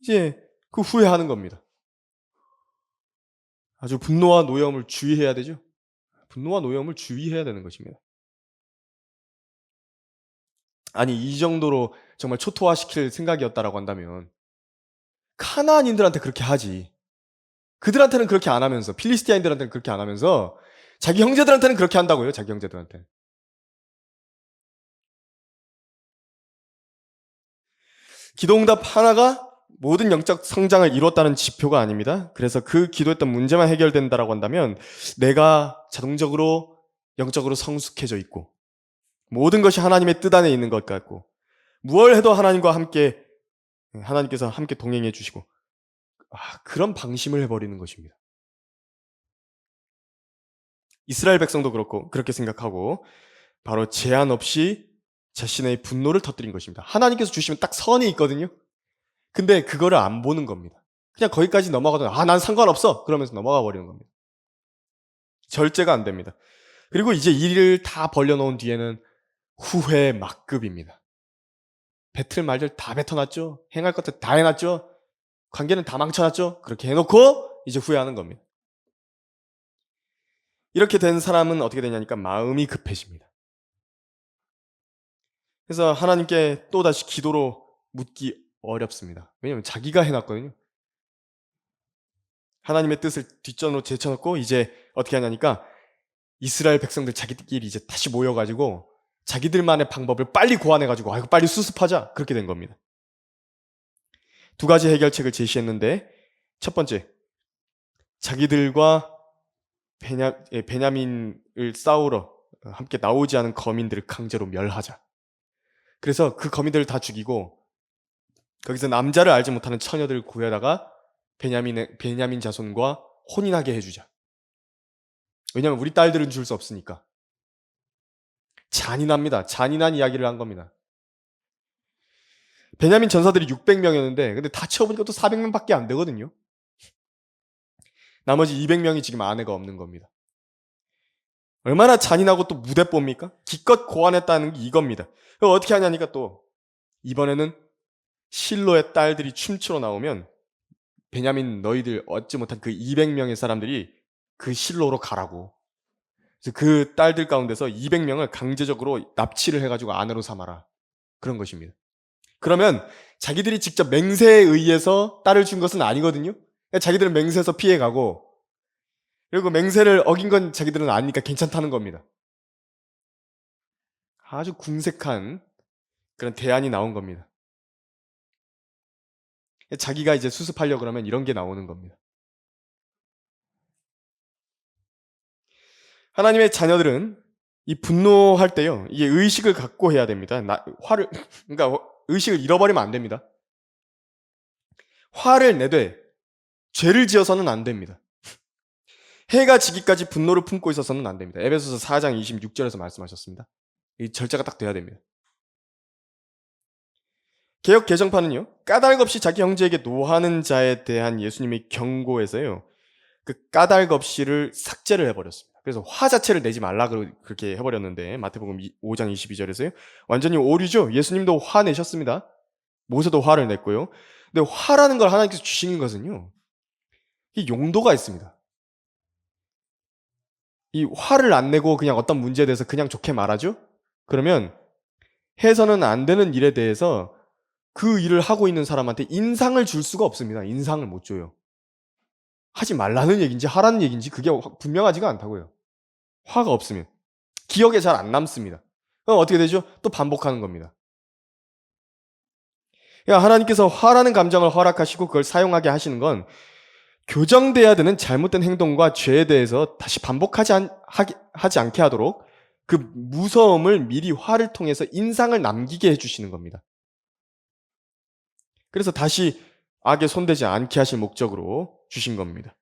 이제 그 후회하는 겁니다. 아주 분노와 노여움을 주의해야 되죠. 분노와 노여움을 주의해야 되는 것입니다. 아니 이 정도로 정말 초토화시킬 생각이었다라고 한다면 카나안인들한테 그렇게 하지. 그들한테는 그렇게 안 하면서 필리스티아인들한테는 그렇게 안 하면서 자기 형제들한테는 그렇게 한다고요. 자기 형제들한테. 기도응답 하나가 모든 영적 성장을 이뤘다는 지표가 아닙니다. 그래서 그 기도했던 문제만 해결된다라고 한다면 내가 자동적으로 영적으로 성숙해져 있고 모든 것이 하나님의 뜻 안에 있는 것 같고 무엇을 해도 하나님께서 함께 동행해 주시고 그런 방심을 해버리는 것입니다. 이스라엘 백성도 그렇고 그렇게 생각하고 바로 제한 없이 자신의 분노를 터뜨린 것입니다. 하나님께서 주시면 딱 선이 있거든요. 근데 그거를 안 보는 겁니다. 그냥 거기까지 넘어가도 난 상관없어 그러면서 넘어가 버리는 겁니다. 절제가 안 됩니다. 그리고 이제 일을 다 벌려놓은 뒤에는 후회 막급입니다. 뱉을 말들 다 뱉어놨죠. 행할 것들 다 해놨죠. 관계는 다 망쳐놨죠. 그렇게 해놓고 이제 후회하는 겁니다. 이렇게 된 사람은 어떻게 되냐니까 마음이 급해집니다. 그래서 하나님께 또다시 기도로 묻기 어렵습니다. 왜냐하면 자기가 해놨거든요. 하나님의 뜻을 뒷전으로 제쳐놓고 이제 어떻게 하냐니까 이스라엘 백성들 자기들끼리 이제 다시 모여가지고 자기들만의 방법을 빨리 고안해가지고 이거 빨리 수습하자 그렇게 된 겁니다. 두 가지 해결책을 제시했는데 첫 번째, 자기들과 베냐민을 싸우러 함께 나오지 않은 거민들을 강제로 멸하자. 그래서 그 거민들을 다 죽이고 거기서 남자를 알지 못하는 처녀들을 구해다가 베냐민 자손과 혼인하게 해주자. 왜냐하면 우리 딸들은 줄 수 없으니까. 잔인합니다. 잔인한 이야기를 한 겁니다. 베냐민 전사들이 600명이었는데 근데 다 채워보니까 또 400명밖에 안 되거든요. 나머지 200명이 지금 아내가 없는 겁니다. 얼마나 잔인하고 또 무대뽀입니까? 기껏 고안했다는 게 이겁니다. 그럼 어떻게 하냐니까 또 이번에는 실로의 딸들이 춤추러 나오면 베냐민 너희들 얻지 못한 그 200명의 사람들이 그 실로로 가라고. 그래서 그 딸들 가운데서 200명을 강제적으로 납치를 해가지고 아내로 삼아라. 그런 것입니다. 그러면 자기들이 직접 맹세에 의해서 딸을 준 것은 아니거든요. 자기들은 맹세해서 피해가고 그리고 맹세를 어긴 건 자기들은 아니니까 괜찮다는 겁니다. 아주 궁색한 그런 대안이 나온 겁니다. 자기가 이제 수습하려고 그러면 이런 게 나오는 겁니다. 하나님의 자녀들은 이 분노할 때요, 이게 의식을 갖고 해야 됩니다. 그러니까 의식을 잃어버리면 안 됩니다. 화를 내되 죄를 지어서는 안 됩니다. 해가 지기까지 분노를 품고 있어서는 안 됩니다. 에베소서 4장 26절에서 말씀하셨습니다. 이 절제가 딱 돼야 됩니다. 개역 개정판은요, 까닭 없이 자기 형제에게 노하는 자에 대한 예수님의 경고에서요, 그 까닭 없이를 삭제를 해버렸습니다. 그래서 화 자체를 내지 말라 그렇게 해버렸는데 마태복음 5장 22절에서요, 완전히 오류죠. 예수님도 화 내셨습니다. 모세도 화를 냈고요. 근데 화라는 걸 하나님께서 주시는 것은요, 이 용도가 있습니다. 이 화를 안 내고 그냥 어떤 문제에 대해서 그냥 좋게 말하죠? 그러면 해서는 안 되는 일에 대해서 그 일을 하고 있는 사람한테 인상을 줄 수가 없습니다. 인상을 못 줘요. 하지 말라는 얘기인지 하라는 얘기인지 그게 분명하지가 않다고요. 화가 없으면. 기억에 잘 안 남습니다. 그럼 어떻게 되죠? 또 반복하는 겁니다. 그러니까 하나님께서 화라는 감정을 허락하시고 그걸 사용하게 하시는 건 교정돼야 되는 잘못된 행동과 죄에 대해서 다시 하지 않게 하도록 그 무서움을 미리 화를 통해서 인상을 남기게 해주시는 겁니다. 그래서 다시 악에 손대지 않게 하실 목적으로 주신 겁니다.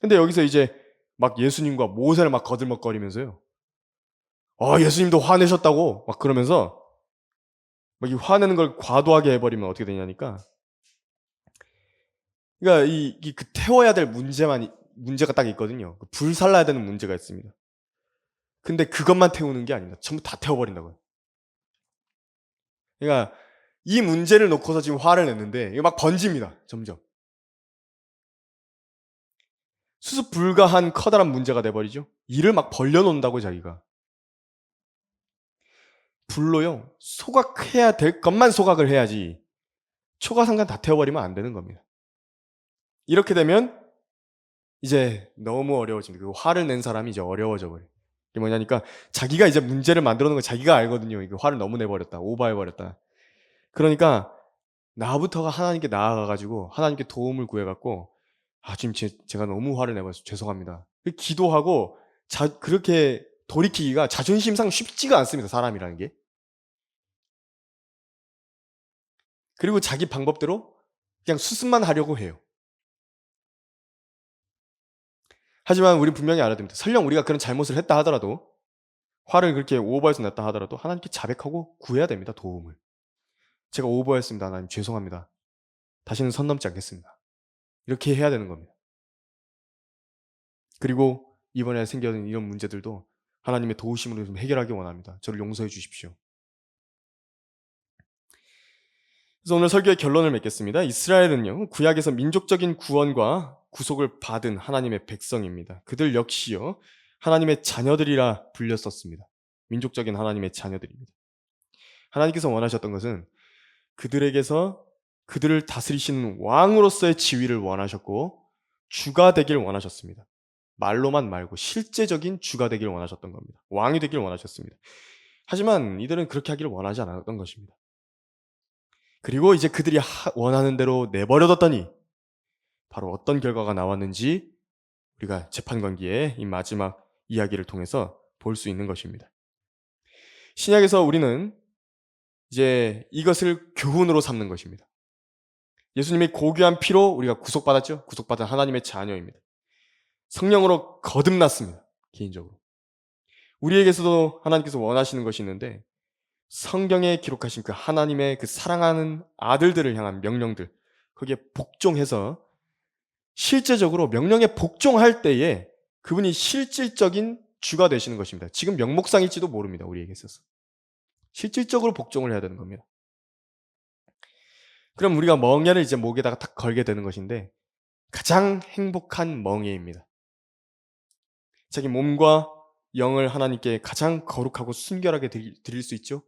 근데 여기서 이제 막 예수님과 모세를 막 거들먹거리면서요. 예수님도 화내셨다고 막 그러면서 막 이 화내는 걸 과도하게 해버리면 어떻게 되냐니까. 그러니까 그 태워야 될 문제가 딱 있거든요. 불 살라야 되는 문제가 있습니다. 근데 그것만 태우는 게 아닙니다. 전부 다 태워버린다고요. 그러니까 이 문제를 놓고서 지금 화를 냈는데 이게 막 번집니다. 점점. 수습 불가한 커다란 문제가 돼버리죠. 일을 막 벌려놓는다고 자기가. 불로요. 소각해야 될 것만 소각을 해야지 초과상관 다 태워버리면 안 되는 겁니다. 이렇게 되면 이제 너무 어려워집니다. 그 화를 낸 사람이 이제 어려워져 버려요. 이게 뭐냐니까 자기가 이제 문제를 만들어 놓은 거 자기가 알거든요. 이거 화를 너무 내버렸다. 오버해버렸다. 그러니까 나부터가 하나님께 나아가가지고 하나님께 도움을 구해갖고 지금 제가 너무 화를 내버려서 죄송합니다. 기도하고 그렇게 돌이키기가 자존심상 쉽지가 않습니다. 사람이라는 게. 그리고 자기 방법대로 그냥 수습만 하려고 해요. 하지만 우린 분명히 알아야 됩니다. 설령 우리가 그런 잘못을 했다 하더라도 화를 그렇게 오버해서 냈다 하더라도 하나님께 자백하고 구해야 됩니다, 도움을. 제가 오버했습니다. 하나님 죄송합니다. 다시는 선 넘지 않겠습니다. 이렇게 해야 되는 겁니다. 그리고 이번에 생겨난 이런 문제들도 하나님의 도우심으로 좀 해결하기 원합니다. 저를 용서해 주십시오. 그래서 오늘 설교의 결론을 맺겠습니다. 이스라엘은요, 구약에서 민족적인 구원과 구속을 받은 하나님의 백성입니다. 그들 역시요, 하나님의 자녀들이라 불렸었습니다. 민족적인 하나님의 자녀들입니다. 하나님께서 원하셨던 것은 그들에게서 그들을 다스리시는 왕으로서의 지위를 원하셨고 주가 되길 원하셨습니다. 말로만 말고 실제적인 주가 되길 원하셨던 겁니다. 왕이 되길 원하셨습니다. 하지만 이들은 그렇게 하기를 원하지 않았던 것입니다. 그리고 이제 그들이 원하는 대로 내버려뒀더니 바로 어떤 결과가 나왔는지 우리가 재판관기의 이 마지막 이야기를 통해서 볼 수 있는 것입니다. 신약에서 우리는 이제 이것을 교훈으로 삼는 것입니다. 예수님의 고귀한 피로 우리가 구속받았죠? 구속받은 하나님의 자녀입니다. 성령으로 거듭났습니다. 개인적으로. 우리에게서도 하나님께서 원하시는 것이 있는데 성경에 기록하신 그 하나님의 그 사랑하는 아들들을 향한 명령들, 거기에 복종해서 실제적으로 명령에 복종할 때에 그분이 실질적인 주가 되시는 것입니다. 지금 명목상일지도 모릅니다. 우리에게 있어서. 실질적으로 복종을 해야 되는 겁니다. 그럼 우리가 멍에를 이제 목에다가 탁 걸게 되는 것인데 가장 행복한 멍에입니다. 자기 몸과 영을 하나님께 가장 거룩하고 순결하게 드릴 수 있죠?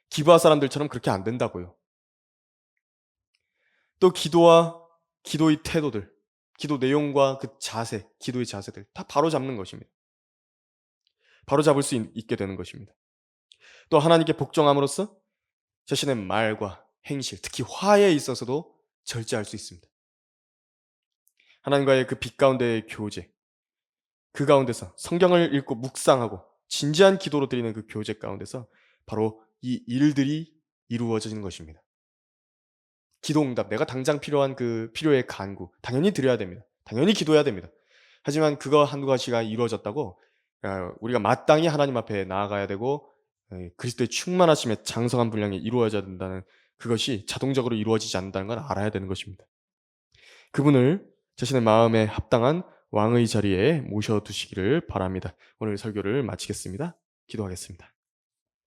기부하 사람들처럼 그렇게 안 된다고요. 또 기도와 기도의 태도들, 기도 내용과 그 자세, 기도의 자세들 다 바로잡는 것입니다. 바로잡을 수 있게 되는 것입니다. 또 하나님께 복종함으로써 자신의 말과 행실, 특히 화에 있어서도 절제할 수 있습니다. 하나님과의 그 빛 가운데의 교제, 그 가운데서 성경을 읽고 묵상하고 진지한 기도로 드리는 그 교제 가운데서 바로 이 일들이 이루어지는 것입니다. 기도응답, 내가 당장 필요한 그 필요의 간구 당연히 드려야 됩니다. 당연히 기도해야 됩니다. 하지만 그거 한두 가지가 이루어졌다고 우리가 마땅히 하나님 앞에 나아가야 되고 그리스도의 충만하심에 장성한 분량이 이루어져야 된다는 그것이 자동적으로 이루어지지 않는다는 걸 알아야 되는 것입니다. 그분을 자신의 마음에 합당한 왕의 자리에 모셔두시기를 바랍니다. 오늘 설교를 마치겠습니다. 기도하겠습니다.